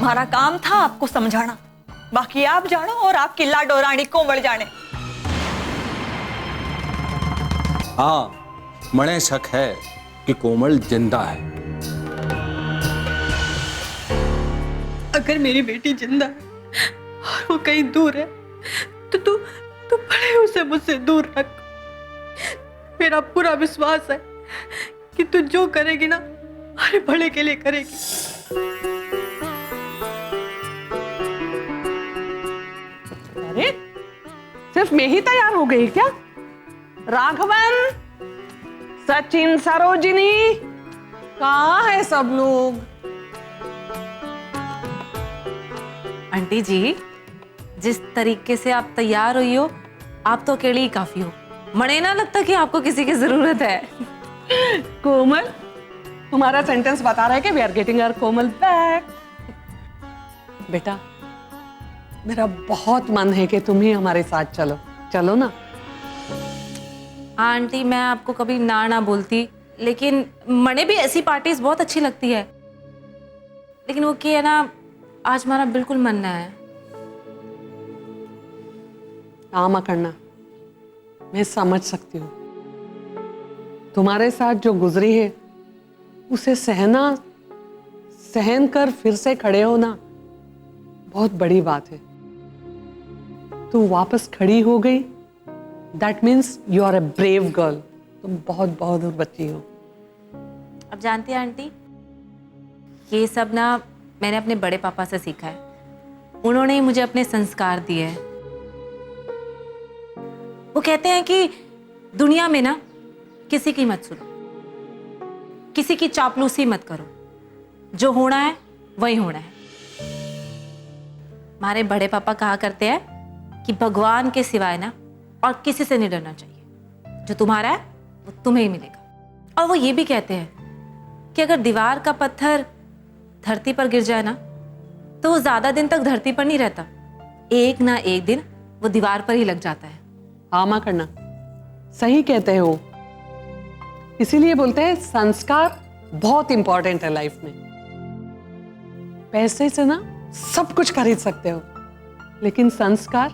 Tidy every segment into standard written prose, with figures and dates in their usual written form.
तुम्हारा काम था आपको समझाना, बाकी आप जानो और आपकी लाडो रानी कोमल जाने। हाँ, मणे शक है कि कोमल जिंदा है। अगर मेरी बेटी जिंदा है और वो कहीं दूर है तो तू बड़े उसे मुझसे दूर रख। मेरा पूरा विश्वास है कि तू जो करेगी ना हमारे भले के लिए करेगी। अरे सिर्फ मैं ही तैयार हो गई क्या? राघवन, सचिन, सरोजिनी, कहाँ है सब लोग? आंटी जी, जिस तरीके से आप तैयार हुई हो, आप तो अकेले ही काफी हो। मने ना लगता कि आपको किसी की जरूरत है। कोमल, तुम्हारा सेंटेंस बता रहा है कि we are getting our Komal back. बेटा, मेरा बहुत मन है कि तुम ही हमारे साथ चलो। चलो ना। आंटी, मैं आपको कभी ना बोलती, लेकिन मने भी ऐसी पार्टीज बहुत अच्छी लगती है। लेकिन वो क्या है ना, आज हमारा बिल्कुल मन ना है। काम करना, मैं समझ सकती हूँ। तुम्हारे साथ जो गुजरी है उसे सहन कर फिर से खड़े होना बहुत बड़ी बात है। तू वापस खड़ी हो गई, that means you are a brave girl. तुम बहुत बहादुर बच्ची हो। अब जानती है आंटी, ये सब ना मैंने अपने बड़े पापा से सीखा है। उन्होंने ही मुझे अपने संस्कार दिए हैं। वो कहते हैं कि दुनिया में ना किसी की मत सुनो, किसी की चापलूसी मत करो, जो होना है वही होना है। हमारे बड़े पापा कहा करते हैं कि भगवान के सिवाय ना और किसी से नहीं डरना चाहिए। जो तुम्हारा है वो तुम्हें ही मिलेगा। और वो ये भी कहते हैं कि अगर दीवार का पत्थर धरती पर गिर जाए ना तो वो ज्यादा दिन तक धरती पर नहीं रहता, एक ना एक दिन वो दीवार पर ही लग जाता है। आमा करना, सही कहते हो। इसीलिए बोलते हैं संस्कार बहुत इंपॉर्टेंट है लाइफ में। पैसे से ना सब कुछ खरीद सकते हो, लेकिन संस्कार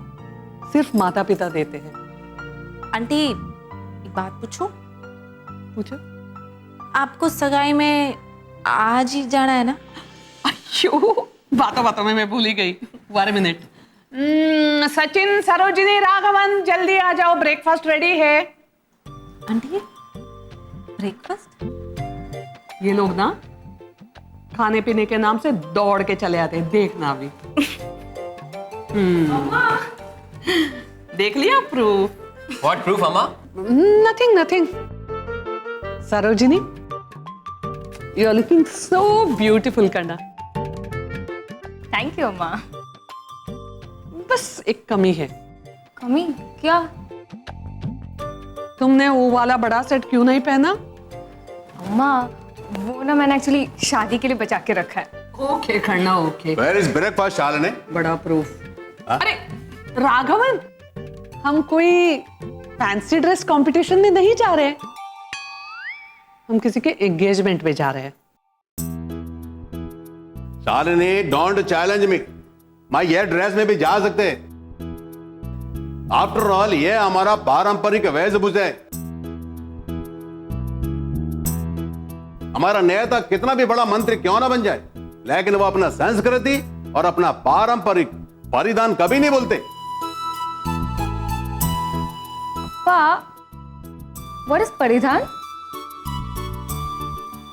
सिर्फ माता पिता देते हैं। आंटी, एक बात पूछूं? पूछो। आपको सगाई में आज ही जाना है ना? अयो, बातों में मैं भूल ही गई। 1 मिनट। सचिन, सरोजिनी, राघवन, जल्दी आ जाओ, ब्रेकफास्ट रेडी है। Aunty, breakfast? ये लोग ना खाने पीने के नाम से दौड़ के चले आते हैं, देखना भी। देख लिया प्रूफ? What proof, अम्मा? Nothing. Sarojini, you are looking so beautiful करना। थैंक यू अम्मा। बस एक कमी है। कमी? क्या? तुमने वो वाला बड़ा सेट क्यों नहीं पहना? अम्मा, वो ना मैंने एक्चुअली शादी के लिए बचा के रखा है। ओके करना, ओके। Where is breakfast, शालने? बड़ा प्रूफ। अरे राघवन, हम कोई फैंसी ड्रेस कंपटीशन में नहीं जा रहे हैं। हम किसी के एंगेजमेंट में जा रहे हैं। शालने, डोंट चैलेंज मी। मैं ये ड्रेस में भी जा सकते। आफ्टर ऑल ये हमारा पारंपरिक वेशभूषा है। हमारा नेता कितना भी बड़ा मंत्री क्यों ना बन जाए, लेकिन वो अपना संस्कृति और अपना पारंपरिक परिधान कभी नहीं बोलते। What is परिधान?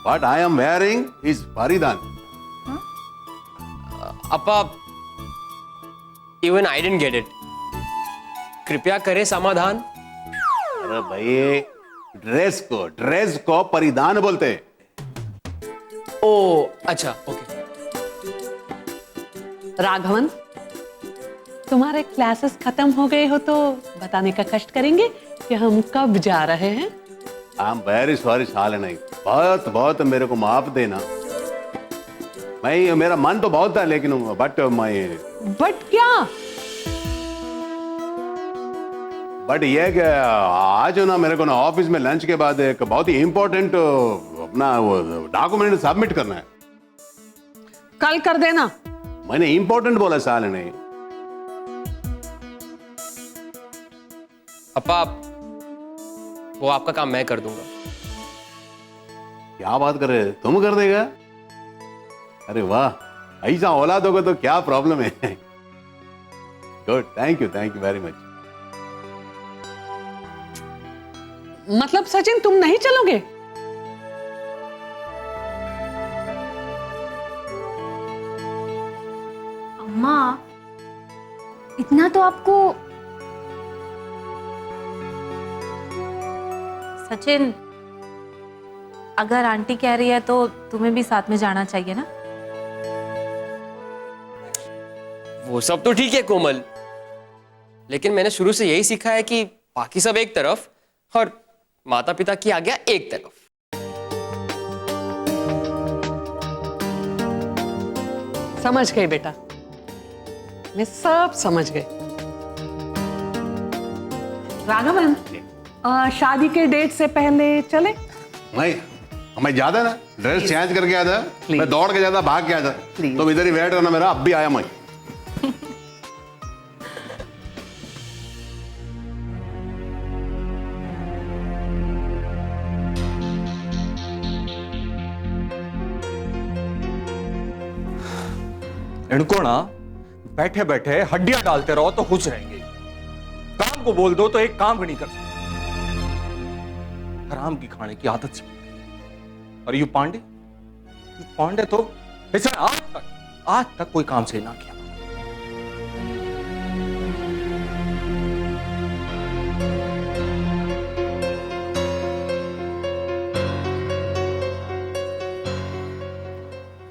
What I am wearing is परिधान। अपा, even I didn't get it. कृपया करें समाधान। अरे भाई, ड्रेस को परिधान बोलते हैं। ओ अच्छा, ओके। राघवन, तुम्हारे क्लासेस खत्म हो गए हो तो बताने का कष्ट करेंगे कि हम कब जा रहे हैं? I am very sorry Shalini, बहुत मेरे को माफ देना। मेरा मन तो बहुत था, लेकिन बट क्या? बट ये कि आज ना मेरे को ना ऑफिस में लंच के बाद एक बहुत ही इंपॉर्टेंट अपना वो डॉक्यूमेंट सबमिट करना है। कल कर देना, मैंने इंपॉर्टेंट बोला साले ने। पापा, वो आपका काम मैं कर दूंगा। क्या बात कर रहे, तुम कर देगा? अरे वाह, ऐसा औलाद होगा तो क्या प्रॉब्लम है। Good, thank you very much. मतलब सचिन तुम नहीं चलोगे? अम्मा, इतना तो आपको। सचिन, अगर आंटी कह रही है तो तुम्हें भी साथ में जाना चाहिए ना। वो सब तो ठीक है कोमल, लेकिन मैंने शुरू से यही सीखा है कि बाकी सब एक तरफ और माता पिता की आज्ञा एक तरफ। समझ गई बेटा, मैं सब समझ गई। राघवन, शादी के डेट से पहले चले? मैं ज्यादा ना ड्रेस चेंज करके आया था, मैं दौड़ के जाता, भाग के आया था, तुम इधर ही वेट करना मेरा, अब भी आया मैं। इनको ना बैठे बैठे हड्डियां डालते रहो तो खुश रहेंगे। काम को बोल दो तो एक काम भी नहीं कर सकते। हराम की खाने की आदत से। और यू पांडे तो ऐसा आज तक कोई काम से ना किया।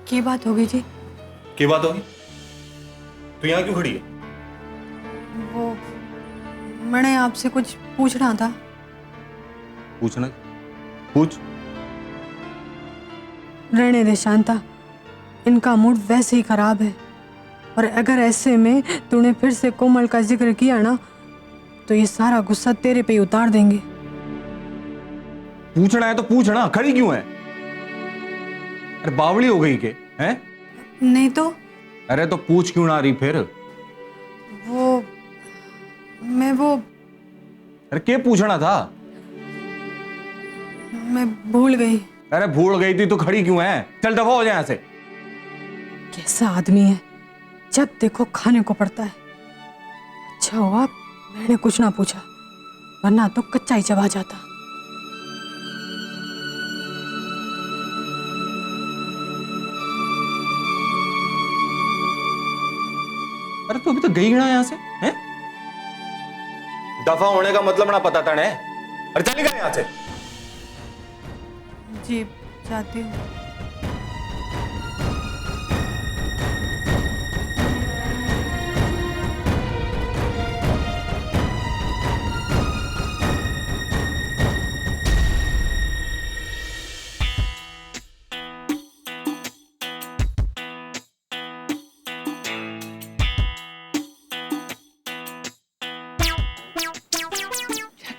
की बात होगी जी? क्या बात होगी? तू यहां क्यों खड़ी है? वो मैंने आपसे कुछ पूछना था। पूछना? पूछ। रहने दे शांता, इनका मूड वैसे ही खराब है, और अगर ऐसे में तूने फिर से कोमल का जिक्र किया ना तो ये सारा गुस्सा तेरे पे ही उतार देंगे। पूछना है तो पूछना, खड़ी क्यों है? अरे बावली हो गई के हैं? नहीं तो। अरे तो पूछ क्यों ना रही फिर? वो अरे क्या पूछना था? मैं भूल गई। अरे भूल गई थी तो खड़ी क्यों है? चल दफा हो जाए यहाँ से। कैसा आदमी है, जब देखो खाने को पड़ता है। अच्छा हुआ मैंने कुछ ना पूछा, वरना तो कच्चा ही चबा जाता। अरे तू अभी तो गई ना यहाँ से, हैं? दफा होने का मतलब ना पता था ने? अरे चल निकल यहाँ से। जी जाती हूँ।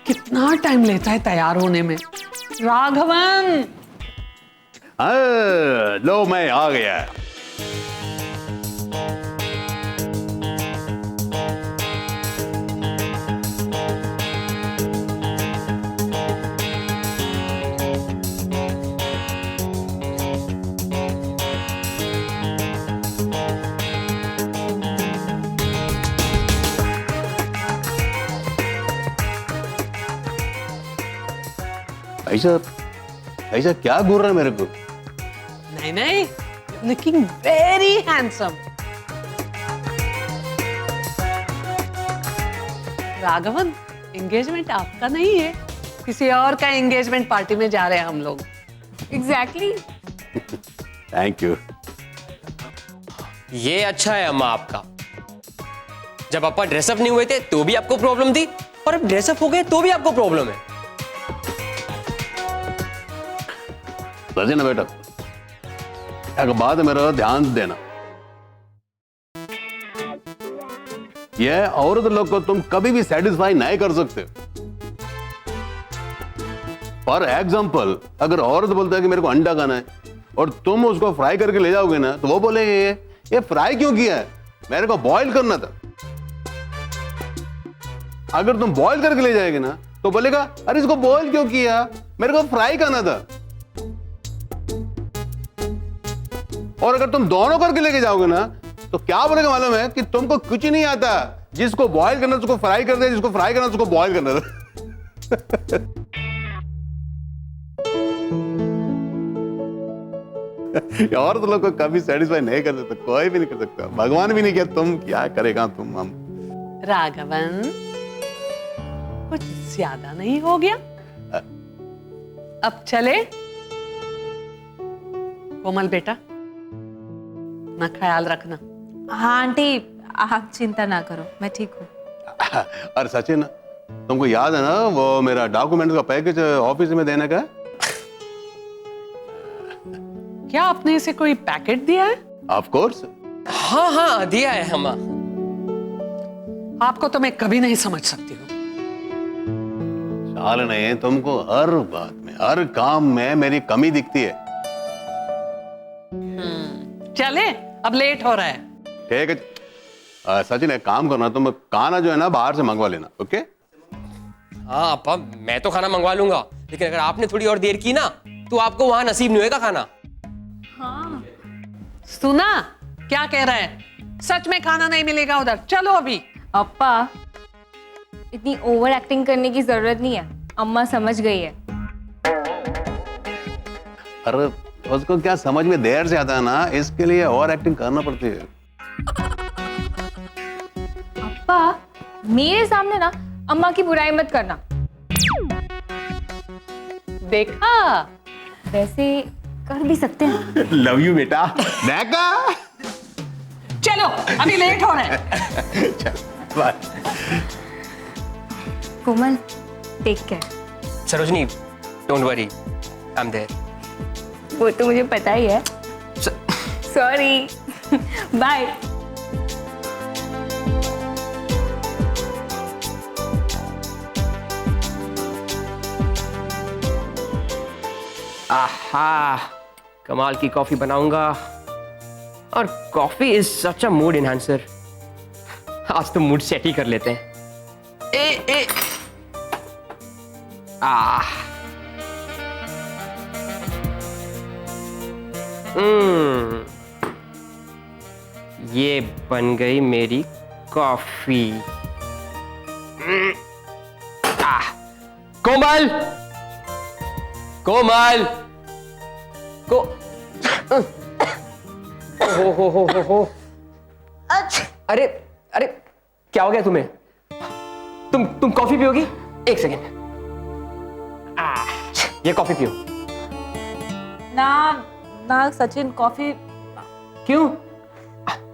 कितना टाइम लेता है तैयार होने में? राघवन, लो मैं आ गया। ऐसा क्या घूर रहा है मेरे को? नहीं नहीं, looking very handsome. Raghavan, engagement आपका नहीं है, किसी और का एंगेजमेंट पार्टी में जा रहे हैं हम लोग। एग्जैक्टली। Thank you. ये अच्छा है अम्मा आपका। जब पापा ड्रेसअप नहीं हुए थे तो भी आपको प्रॉब्लम थी, और अब ड्रेसअप हो गए तो भी आपको प्रॉब्लम है। ना बेटा, एक बात मेरा ध्यान देना, यह औरत लोग को तुम कभी भी सेटिस्फाई नहीं कर सकते। फॉर एग्जाम्पल, अगर औरत बोलता है कि मेरे को अंडा खाना है और तुम उसको फ्राई करके ले जाओगे ना, तो वो बोलेंगे ये फ्राई क्यों किया है? मेरे को बॉईल करना था। अगर तुम बॉईल करके ले जाएगे ना तो बोलेगा अरे इसको बॉईल क्यों किया, मेरे को फ्राई करना था। और अगर तुम दोनों करके लेके जाओगे ना तो क्या बोलेगा मालूम है कि तुमको कुछ नहीं आता, जिसको बॉईल करना उसको फ्राई कर दे, जिसको फ्राई करना उसको बॉईल करना था। और तो लोग को कभी सेटिस्फाई नहीं कर सकता, कोई भी नहीं कर सकता, भगवान भी नहीं किया, तुम क्या करेगा तुम। हम राघवन, कुछ ज्यादा नहीं हो गया? अब चले? कोमल बेटा, ना ख्याल रखना। हाँ आंटी, आप चिंता ना करो, मैं ठीक हूँ। अरे सचिन, तुमको याद है ना वो मेरा डॉक्यूमेंट का पैकेज ऑफिस में देने का? क्या आपने इसे कोई पैकेट दिया है? Of course. हाँ हाँ दिया है अम्मा। आपको तो मैं कभी नहीं समझ सकती हूँ। साल नहीं, तुमको हर बात में, हर काम में मेरी कमी दिखती है। चले, अब लेट हो रहा है। ठीक है सचिन, एक काम करना, तुम खाना जो है ना बाहर से मंगवा लेना, ओके? हाँ अप्पा, मैं तो खाना मंगवा लूंगा, लेकिन अगर आपने थोड़ी और देर की ना तो आपको वहां नसीब नहीं होगा खाना। सुना क्या कह रहा है? सच में खाना नहीं मिलेगा उधर। चलो अभी। अप्पा, इतनी ओवर एक्टिंग करने की जरूरत नहीं है, अम्मा समझ गई है। अरे उसको क्या समझ में देर से आता है ना, इसके लिए और एक्टिंग करना पड़ती है। अप्पा, मेरे सामने ना अम्मा की बुराई मत करना। देखा, वैसे कर भी सकते हैं। लव यू बेटा। देखा? चलो अभी लेट हो रहा है। चल bye. Komal, take care. Sarojini, don't worry, I am there. वो तो मुझे पता ही है। सॉरी। बाय। आहा, कमाल की कॉफी बनाऊंगा, और coffee is such a mood enhancer. आज तो मूड सेट ही कर लेते हैं। ए आह, ये बन गई मेरी कॉफी। कोमल, कोमल, को हो। अरे अरे, क्या हो गया तुम्हें? तुम कॉफी पियोगी? एक सेकेंड, ये कॉफी पियो। ना ना सचिन, कॉफी क्यों?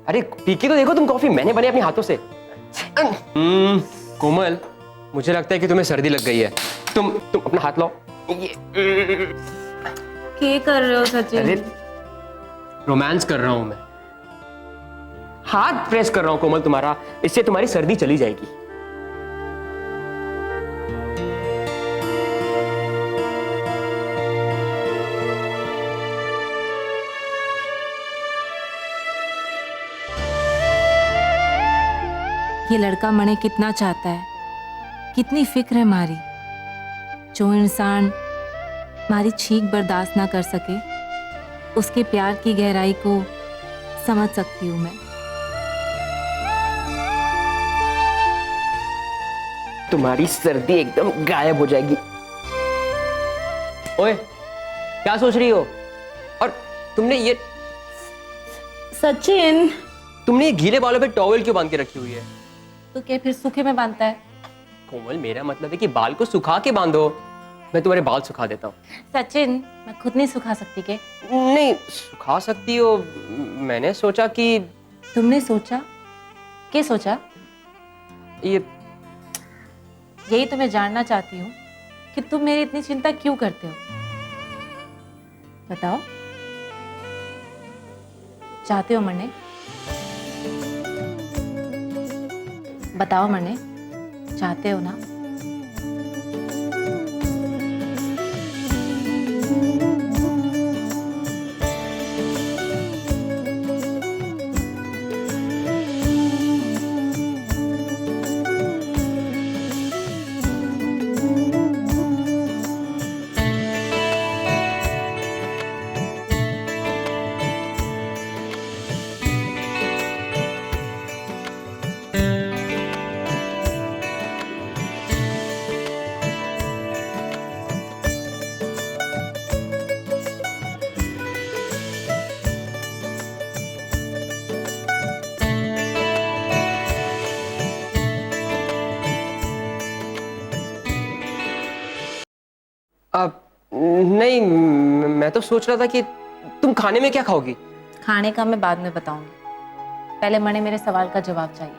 अरे पी के तो देखो तुम कॉफी, मैंने बनी अपने हाथों से। कोमल, मुझे लगता है कि तुम्हें सर्दी लग गई है। तुम अपना हाथ लाओ। क्या कर रहे हो सचिन? अरे रोमांस कर रहा हूं मैं, हाथ प्रेस कर रहा हूं कोमल तुम्हारा, इससे तुम्हारी सर्दी चली जाएगी। ये लड़का मने कितना चाहता है, कितनी फिक्र है मारी। जो इंसान मारी छींक बर्दाश्त ना कर सके, उसके प्यार की गहराई को समझ सकती हूं मैं। तुम्हारी सर्दी एकदम गायब हो जाएगी। ओए, क्या सोच रही हो? और तुमने सचिन, ये गीले बालों पे टॉवेल क्यों बांध के रखी हुई है? तो क्या फिर सूखे में बांधता है? कोमल, मेरा मतलब है कि बाल को सुखा के बांधो। मैं तुम्हारे बाल सुखा देता हूँ। सचिन, मैं खुद नहीं सुखा सकती के? नहीं, सुखा सकती हो। मैंने सोचा कि तुमने सोचा? क्या सोचा? यही तो मैं जानना चाहती हूँ कि तुम मेरी इतनी चिंता क्यों करते हो। बताओ, चाहते हो मरने? बताओ मरने चाहते हो ना? अब नहीं, मैं तो सोच रहा था कि तुम खाने में क्या खाओगी। खाने का मैं बाद में बताऊंगी, पहले मैंने मेरे सवाल का जवाब चाहिए,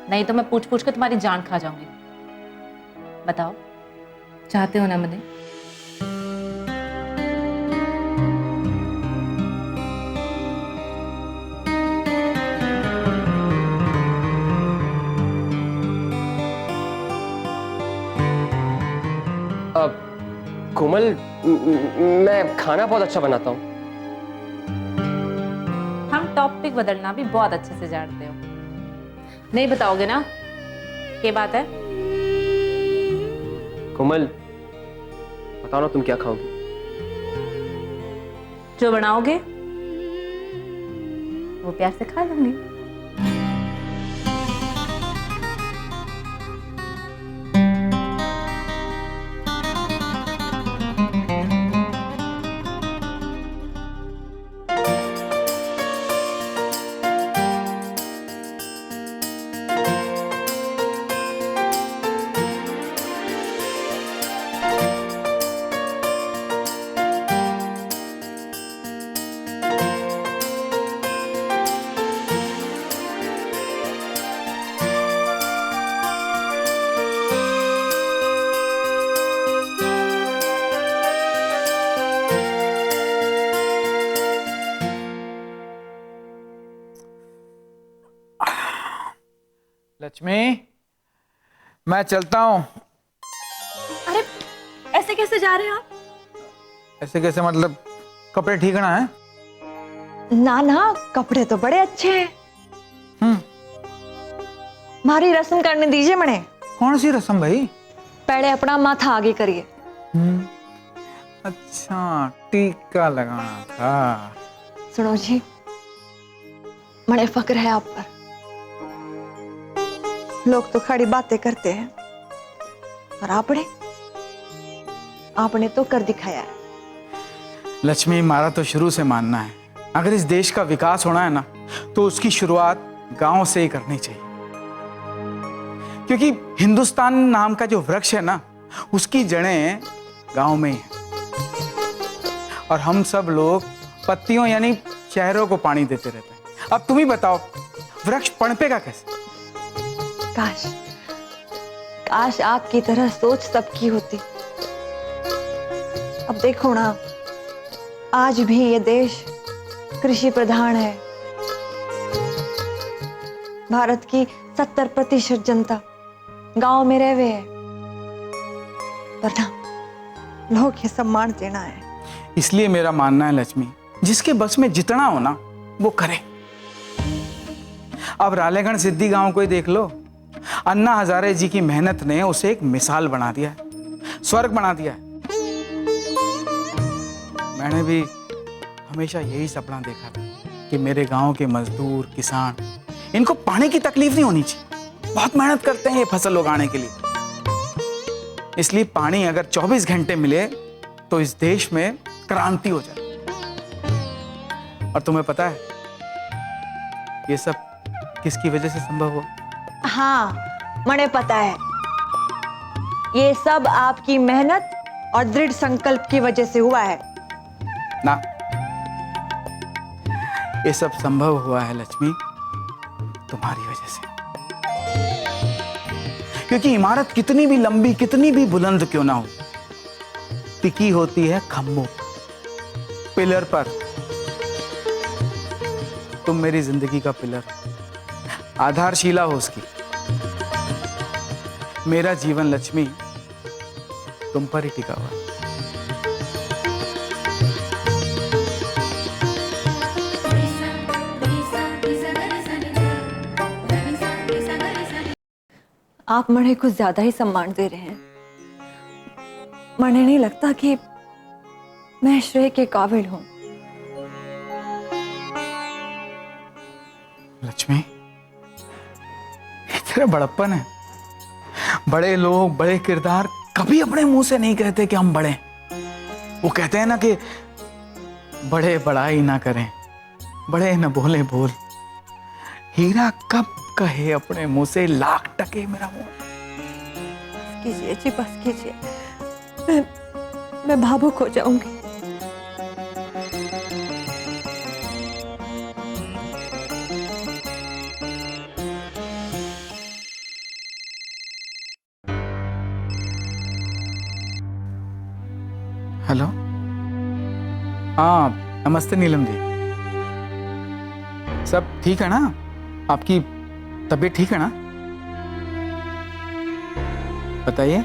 नहीं तो मैं पूछ पूछ के तुम्हारी जान खा जाऊंगी। बताओ, चाहते हो ना मने? अब कोमल, मैं खाना बहुत अच्छा बनाता हूँ। हम टॉपिक बदलना भी बहुत अच्छे से जानते हो। नहीं बताओगे ना? क्या बात है? कोमल, बताओ ना तुम क्या खाओगी। जो बनाओगे वो प्यार से खा लूंगी। लक्ष्मी, मैं चलता हूँ। अरे ऐसे कैसे जा रहे हैं आप? ऐसे कैसे मतलब? कपड़े ठीक है ना? है ना ना, कपड़े तो बड़े अच्छे हैं। मारी रस्म करने दीजिए मने। कौन सी रस्म भाई? पहले अपना माथा आगे करिए। अच्छा, टीका लगाना था। सुनो जी, मने फक्र है आप पर। लोग तो खड़ी बातें करते हैं और आपने तो कर दिखाया है। लक्ष्मी, हमारा तो शुरू से मानना है, अगर इस देश का विकास होना है ना, तो उसकी शुरुआत गांव से ही करनी चाहिए। क्योंकि हिंदुस्तान नाम का जो वृक्ष है ना, उसकी जड़ें गांव में ही हैं। और हम सब लोग पत्तियों यानी शहरों को पानी देते रहते हैं। अब तुम ही बताओ, वृक्ष पनपेगा कैसे? काश काश आपकी तरह सोच सबकी होती। अब देखो ना, आज भी ये देश कृषि प्रधान है। भारत की 70% जनता गांव में रह है, पर ना लोग ये सम्मान देना है। इसलिए मेरा मानना है लक्ष्मी, जिसके बस में जितना हो ना वो करे। अब रालेगण सिद्धि गांव को ही देख लो, अन्ना हजारे जी की मेहनत ने उसे एक मिसाल बना दिया है, स्वर्ग बना दिया है। मैंने भी हमेशा यही सपना देखा था कि मेरे गांव के मजदूर, किसान, इनको पानी की तकलीफ नहीं होनी चाहिए। बहुत मेहनत करते हैं ये फसल उगाने के लिए। इसलिए पानी अगर 24 घंटे मिले तो इस देश में क्रांति हो जाए। और तुम्हें पता है ये सब किसकी वजह से संभव हुआ? हाँ, मने पता है। ये सब आपकी मेहनत और दृढ़ संकल्प की वजह से हुआ है ना। ये सब संभव हुआ है लक्ष्मी तुम्हारी वजह से। क्योंकि इमारत कितनी भी लंबी, कितनी भी बुलंद क्यों ना हो, टिकी होती है खंभों, पिलर पर। तुम मेरी जिंदगी का पिलर, आधारशिला हो उसकी। मेरा जीवन लक्ष्मी तुम पर ही टिका हुआ है। आप मने कुछ ज्यादा ही सम्मान दे रहे हैं। मने नहीं लगता कि मैं श्रेय के काबिल हूं। लक्ष्मी, तेरा बड़प्पन है। बड़े लोग, बड़े किरदार कभी अपने मुंह से नहीं कहते कि हम बड़े। वो कहते हैं ना कि बड़े बड़ाई ना करें, बड़े न बोले बोल। हीरा कब कहे अपने मुंह से, लाख टके मेरा मुंह। कीजिए जी, बस कीजिए। मैं भावुक हो जाऊंगी। हेलो, हाँ नमस्ते नीलम जी। सब ठीक है ना? आपकी तबीयत ठीक है ना? बताइए।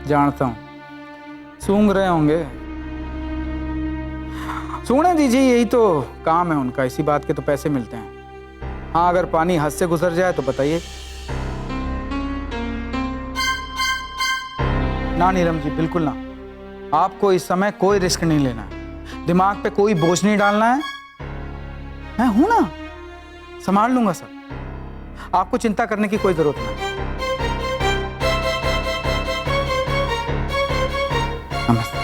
जानता हूँ सूंघ रहे होंगे। सूंघने दीजिए, यही तो काम है उनका, इसी बात के तो पैसे मिलते हैं। हाँ अगर पानी हाथ से गुजर जाए तो बताइए। ना नीलम जी, बिल्कुल ना। आपको इस समय कोई रिस्क नहीं लेना है, दिमाग पे कोई बोझ नहीं डालना है। मैं हूं ना, संभाल लूंगा सब। आपको चिंता करने की कोई जरूरत नहीं। नमस्ते।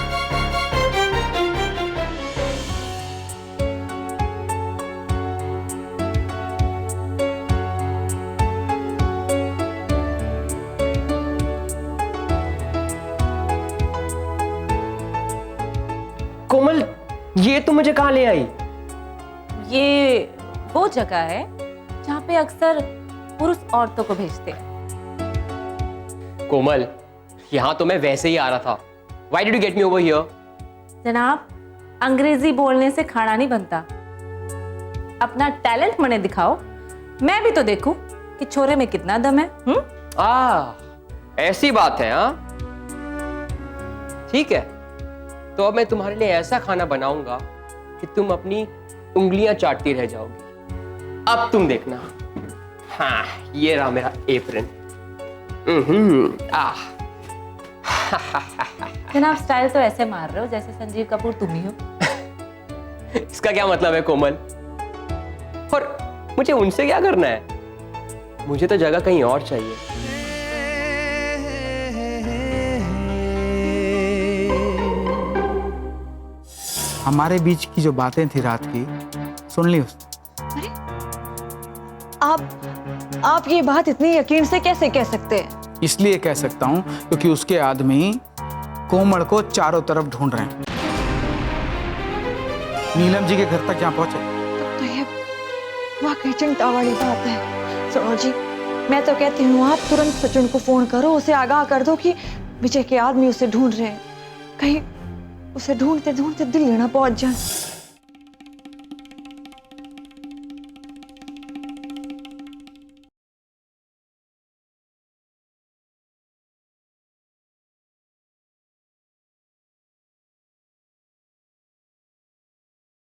कोमल, ये तुम मुझे कहाँ ले आई? ये वो जगह है जहाँ पे अक्सर पुरुष औरतों को भेजते हैं। कोमल, यहाँ तो मैं वैसे ही आ रहा था। Why did you get me over here? जनाब, अंग्रेजी बोलने से खाना नहीं बनता। अपना टैलेंट मने दिखाओ, मैं भी तो देखूं कि छोरे में कितना दम है। ऐसी बात है। हाँ ठीक है, तो अब मैं तुम्हारे लिए ऐसा खाना बनाऊंगा कि तुम अपनी उंगलियां चाटती रह जाओगी। अब तुम देखना। हाँ, ये रहा मेरा एप्रन। जनाब, स्टाइल तो ऐसे मार रहे हो जैसे संजीव कपूर तुम ही हो। इसका क्या मतलब है कोमल? और मुझे उनसे क्या करना है? मुझे तो जगह कहीं और चाहिए। हमारे बीच की जो बातें थी रात की, सुन ली उसने? अरे आप ये बात इतनी यकीन से कैसे कह सकते हैं? इसलिए कह सकता हूं क्योंकि उसके आदमी कोमल को चारों तरफ ढूंढ रहे हैं। नीलम जी के घर तक जहां पहुंचे। तो ये वाकई चिंता वाली बात है। सुनो जी, मैं तो कहती हूँ आप तुरंत सचिन को फोन करो, उसे आगाह कर दो कि विजय के आदमी उसे ढूंढ रहे हैं। कहीं उसे ढूंढते ढूंढते दिल्ली ना पहुंच जाए।